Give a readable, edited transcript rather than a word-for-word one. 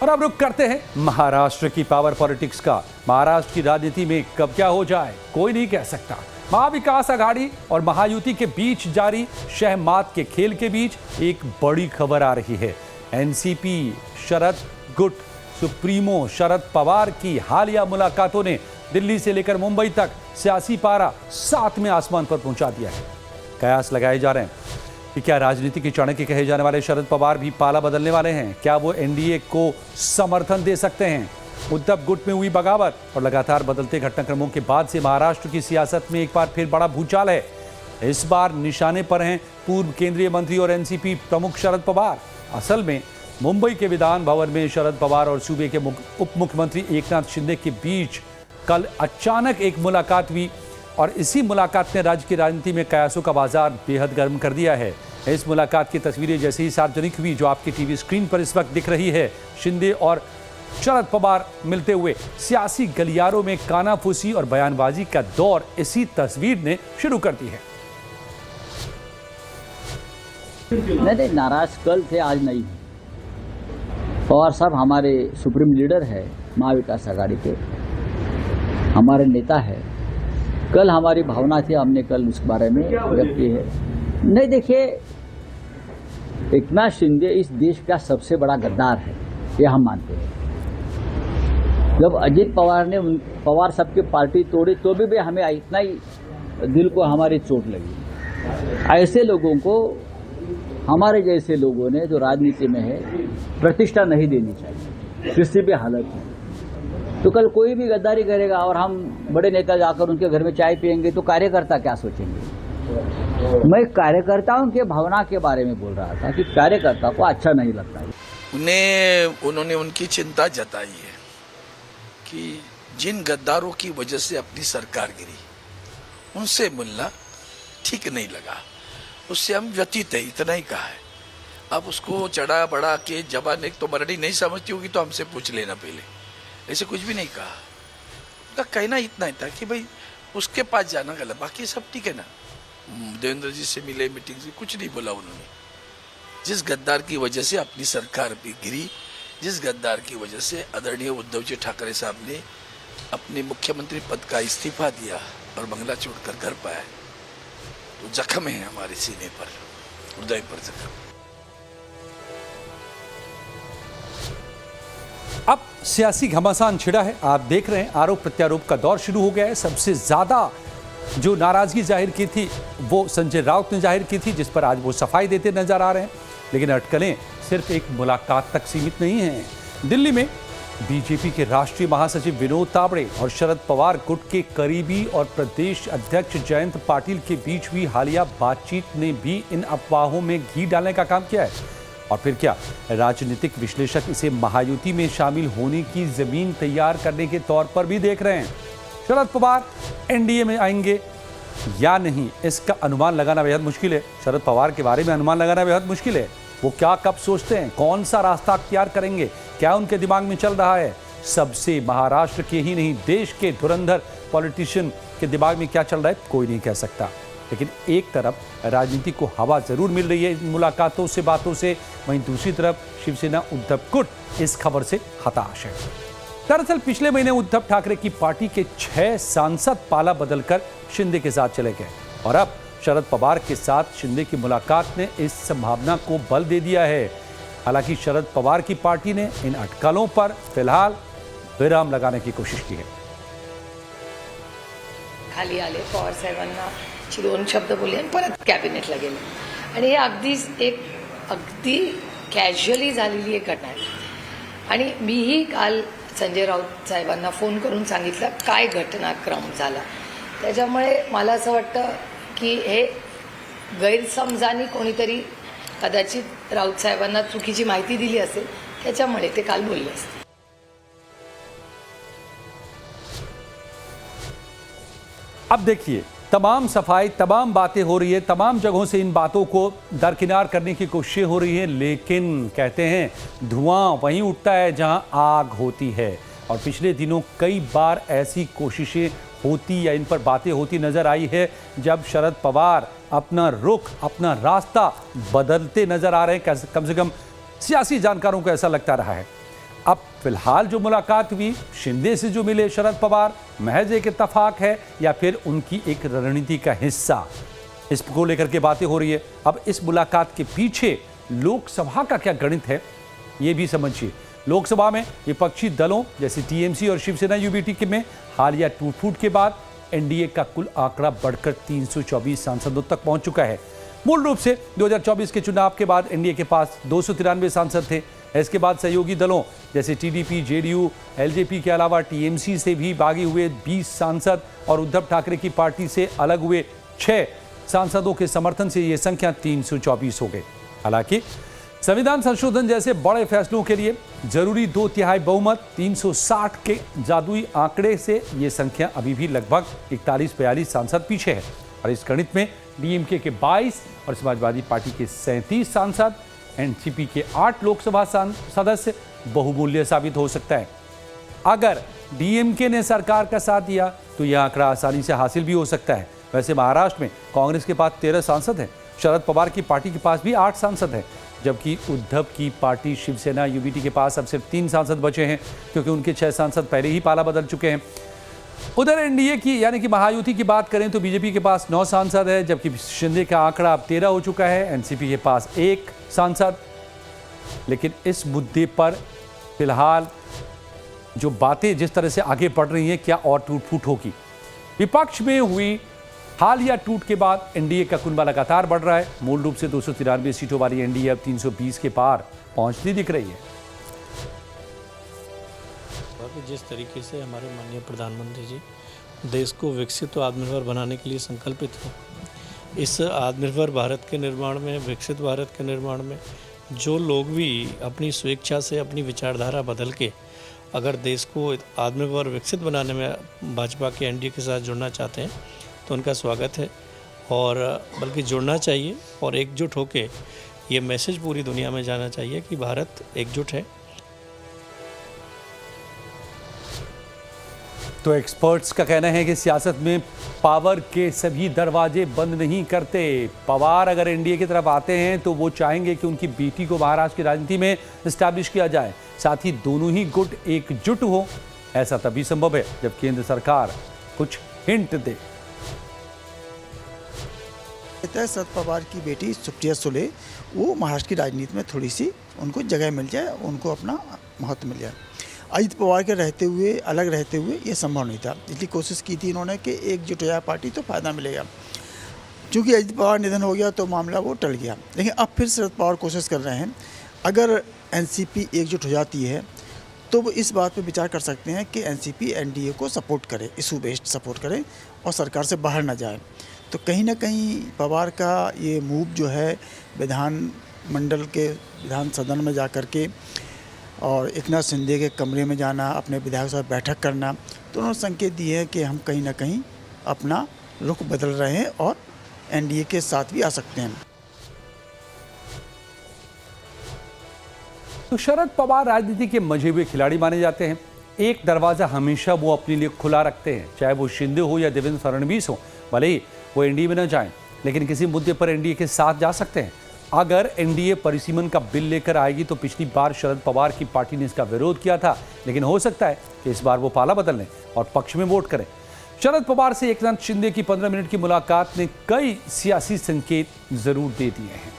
और अब रुक करते हैं महाराष्ट्र की पावर पॉलिटिक्स का। महाराष्ट्र की राजनीति में कब क्या हो जाए कोई नहीं कह सकता। महाविकास आघाड़ी और महायुति के बीच जारी शहमात के खेल के बीच एक बड़ी खबर आ रही है। एनसीपी शरद गुट सुप्रीमो शरद पवार की हालिया मुलाकातों ने दिल्ली से लेकर मुंबई तक सियासी पारा 7वें आसमान पर पहुंचा दिया है। कयास लगाए जा रहे हैं कि क्या राजनीति के चाणक्य कहे जाने वाले शरद पवार भी पाला बदलने वाले हैं? क्या वो एनडीए को समर्थन दे सकते हैं? उद्धव गुट में हुई बगावत और लगातार बदलते घटनाक्रमों के बाद से महाराष्ट्र की सियासत में एक बार फिर बड़ा भूचाल है। इस बार निशाने पर हैं पूर्व केंद्रीय मंत्री और एनसीपी प्रमुख शरद पवार। असल में मुंबई के विधान भवन में शरद पवार और सूबे के उप मुख्यमंत्री एकनाथ शिंदे के बीच कल अचानक एक मुलाकात हुई और इसी मुलाकात ने राज्य की राजनीति में कयासों का बाजार बेहद गर्म कर दिया है। इस मुलाकात की तस्वीरें जैसे ही सार्वजनिक हुई, जो आपकी टीवी स्क्रीन पर इस वक्त दिख रही है, शिंदे और शरद पवार मिलते हुए सियासी गलियारों में कानाफूसी और बयानबाजी का दौर इसी तस्वीर ने शुरू कर दी है। नहीं, नाराज कल थे, आज नहीं। पवार साहब हमारे सुप्रीम लीडर है, महाविकास आघाड़ी के हमारे नेता है। कल हमारी भावना थी, हमने कल उस बारे में व्यक्त की है। नहीं, देखिए, एकनाथ शिंदे इस देश का सबसे बड़ा गद्दार है, ये हम मानते हैं। जब अजित पवार ने पवार साहब की पार्टी तोड़ी तो भी हमें इतना ही दिल को हमारी चोट लगी। ऐसे लोगों को, हमारे जैसे लोगों ने जो राजनीति में है, प्रतिष्ठा नहीं देनी चाहिए किसी भी हालत में। तो कल कोई भी गद्दारी करेगा और हम बड़े नेता जाकर उनके घर में चाय पियेंगे तो कार्यकर्ता क्या सोचेंगे? मैं कार्यकर्ताओं के भावना के बारे में बोल रहा था कि कार्यकर्ता को अच्छा नहीं लगता है। उन्होंने उनकी चिंता जताई है कि जिन गद्दारों की वजह से अपनी सरकार गिरी, उनसे मिलना ठीक नहीं लगा। उससे हम व्यतीत है, इतना ही कहा है। अब उसको चढ़ा बढ़ा के जबान, एक तो मराठी नहीं समझती होगी तो हमसे पूछ लेना पहले, ऐसे कुछ भी नहीं कहा। उनका कहना इतना ही था कि भाई उसके पास जाना गलत, बाकी सब ठीक है ना। देवेंद्र जी से मिले, मीटिंग से, कुछ नहीं बोला उन्होंने। जिस गद्दार की वजह से अपनी सरकार भी गिरी, जिस गद्दार की वजह से आदरणीय उद्धव जी ठाकरे साहब ने अपने मुख्यमंत्री पद का इस्तीफा दिया और बंगला छोड़कर घर पाया, तो जख्म है हमारे सीने पर, हृदय पर जख्म। अब सियासी घमासान छिड़ा है। आप देख रहे हैं आरोप प्रत्यारोप का दौर शुरू हो गया है। सबसे ज्यादा जो नाराजगी जाहिर की थी वो संजय राउत ने जाहिर की थी, जिस पर आज वो सफाई देते नजर आ रहे हैं। लेकिन अटकलें सिर्फ एक मुलाकात तक सीमित नहीं हैं। दिल्ली में बीजेपी के राष्ट्रीय महासचिव विनोद तावड़े और शरद पवार गुट के करीबी और प्रदेश अध्यक्ष जयंत पाटिल के बीच हुई हालिया बातचीत ने भी इन अफवाहों में घी डालने का काम किया है। और फिर क्या, राजनीतिक विश्लेषक इसे महायुति में शामिल होने की जमीन तैयार करने के तौर पर भी देख रहे हैं। शरद पवार एनडीए में आएंगे या नहीं, इसका अनुमान लगाना बेहद मुश्किल है। शरद पवार के बारे में अनुमान लगाना बेहद मुश्किल है। वो क्या कब सोचते हैं, कौन सा रास्ता अख्तियार करेंगे, क्या उनके दिमाग में चल रहा है, सबसे महाराष्ट्र के ही नहीं देश के धुरंधर पॉलिटिशियन के दिमाग में क्या चल रहा है कोई नहीं कह सकता। लेकिन एक तरफ राजनीति को हवा जरूर मिल रही है इन मुलाकातों से, बातों से, वहीं दूसरी तरफ शिवसेना उद्धव गुट इस खबर से हताश है। दरअसल पिछले महीने उद्धव ठाकरे की पार्टी के 6 सांसद पाला बदलकर शिंदे के साथ चले गए और अब शरद पवार के साथ शिंदे की मुलाकात ने इस संभावना को बल दे दिया है। हालांकि शरद पवार की पार्टी ने इन अटकलों पर फिलहाल विराम लगाने की कोशिश की है। खाली आले, पवार साहेबांना 2 शब्द बोलले आणि परत कॅबिनेटला गेले आणि हे अगदी कॅज्युअली झालेली एक घटना आहे। आणि मीही काल संजय राऊत साहेबांना फोन करून सांगितलं काय घटनाक्रम झाला। त्याच्यामुळे मला असं वाटतं की हे गैरसमजाने कोणीतरी कदाचित राऊत साहेबांना चुकीची माहिती दिली असेल, त्याच्यामुळे ते काल बोलले असतील। अब देखिए, तमाम सफाई, तमाम बातें हो रही है, तमाम जगहों से इन बातों को दरकिनार करने की कोशिशें हो रही हैं, लेकिन कहते हैं धुआं वहीं उठता है जहां आग होती है। और पिछले दिनों कई बार ऐसी कोशिशें होती या इन पर बातें होती नजर आई है जब शरद पवार अपना रुख, अपना रास्ता बदलते नजर आ रहे हैं। कम से कम सियासी जानकारों को ऐसा लगता रहा है। अब फिलहाल जो मुलाकात हुई शिंदे से जो मिले शरद पवार, महज एक इत्तेफाक है या फिर उनकी एक रणनीति का हिस्सा, इसको लेकर के बातें हो रही है। अब इस मुलाकात के पीछे लोकसभा का क्या गणित है, ये भी समझिए। लोकसभा में विपक्षी दलों जैसे टीएमसी और शिवसेना यूबीटी के में हालिया टूट-फूट के बाद एनडीए का कुल आंकड़ा बढ़कर 324 सांसदों तक पहुंच चुका है। मूल रूप से 2024 के चुनाव के बाद एनडीए के पास 293 सांसद थे। इसके बाद सहयोगी दलों जैसे टीडीपी, जेडीयू, एलजेपी के अलावा टीएमसी से भी बागी हुए 20 सांसद और उद्धव ठाकरे की पार्टी से अलग हुए 6 सांसदों के समर्थन से यह संख्या 324 हो गई। हालांकि संविधान संशोधन जैसे बड़े फैसलों के लिए जरूरी 2/3 बहुमत 360 के जादुई आंकड़े से यह संख्या अभी भी लगभग 41-42 सांसद पीछे है। और इस गणित में डीएमके के 22 और समाजवादी पार्टी के 37 सांसद, एनसीपी के 8 लोकसभा सदस्य बहुमूल्य साबित हो सकता है। अगर डीएमके ने सरकार का साथ दिया तो यह आंकड़ा आसानी से हासिल भी हो सकता है। वैसे महाराष्ट्र में कांग्रेस के पास 13 सांसद हैं, शरद पवार की पार्टी के पास भी 8 सांसद हैं, जबकि उद्धव की पार्टी शिवसेना यूबीटी के पास अब सिर्फ 3 सांसद बचे हैं, क्योंकि उनके 6 सांसद पहले ही पाला बदल चुके हैं। उधर एनडीए की यानी कि महायुति की बात करें तो बीजेपी के पास 9 सांसद है, जबकि शिंदे का आंकड़ा अब 13 हो चुका है, एनसीपी के पास 1 सांसद। लेकिन इस मुद्दे पर फिलहाल जो बातें जिस तरह से आगे बढ़ रही हैं, क्या और टूट-फूट होगी? विपक्ष में हुई हालिया टूट के बाद एनडीए का कुनबा लगातार बढ़ रहा है। मूल रूप से 293 सीटों वाली एनडीए अब 320 के पार पहुंचती दिख रही है। जिस तरीके से हमारे माननीय प्रधानमंत्री जी देश को विकसित और आत्मनिर्भर बनाने के लिए संकल्पित हैं, इस आत्मनिर्भर भारत के निर्माण में, विकसित भारत के निर्माण में जो लोग भी अपनी स्वेच्छा से अपनी विचारधारा बदल के अगर देश को आत्मनिर्भर विकसित बनाने में भाजपा के एनडीए के साथ जुड़ना चाहते हैं तो उनका स्वागत है, और बल्कि जुड़ना चाहिए और एकजुट होकर ये मैसेज पूरी दुनिया में जाना चाहिए कि भारत एकजुट है। तो एक्सपर्ट्स का कहना है कि सियासत में पावर के सभी दरवाजे बंद नहीं करते। पवार अगर एनडीए की तरफ आते हैं तो वो चाहेंगे कि उनकी बेटी को महाराष्ट्र की राजनीति में एस्टैब्लिश किया जाए, साथ ही दोनों ही गुट एकजुट हो। ऐसा तभी संभव है जब केंद्र सरकार कुछ हिंट दे। शरद पवार की बेटी सुप्रिया सुले वो महाराष्ट्र की राजनीति में थोड़ी सी उनको जगह मिल जाए, उनको अपना महत्व मिल जाए। अजित पवार के रहते हुए, अलग रहते हुए ये संभव नहीं था, इसलिए कोशिश की थी इन्होंने कि एकजुट हो जाए पार्टी तो फायदा मिलेगा। क्योंकि अजित पवार निधन हो गया तो मामला वो टल गया, लेकिन अब फिर शरद पवार कोशिश कर रहे हैं। अगर एनसीपी एकजुट हो जाती है तो वो इस बात पे विचार कर सकते हैं कि एनसीपी एनडीए को सपोर्ट करे, इशू बेस्ड सपोर्ट करे और सरकार से बाहर ना जाए। तो कहीं ना कहीं पवार का ये मूव जो है विधान सदन में जा कर के और एकनाथ शिंदे के कमरे में जाना, अपने विधायकों से बैठक करना, तो उन्होंने संकेत दिए हैं कि हम कहीं ना कहीं अपना रुख बदल रहे हैं और एनडीए के साथ भी आ सकते हैं। तो शरद पवार राजनीति के मंझे हुए खिलाड़ी माने जाते हैं। एक दरवाजा हमेशा वो अपने लिए खुला रखते हैं, चाहे वो शिंदे हो या देवेंद्र फडणवीस हो। भले ही वो एनडीए में न जाएं, लेकिन किसी मुद्दे पर एनडीए के साथ जा सकते हैं। अगर एनडीए परिसीमन का बिल लेकर आएगी तो पिछली बार शरद पवार की पार्टी ने इसका विरोध किया था, लेकिन हो सकता है कि इस बार वो पाला बदल लें और पक्ष में वोट करें। शरद पवार से एकनाथ शिंदे की 15 मिनट की मुलाकात ने कई सियासी संकेत जरूर दे दिए हैं।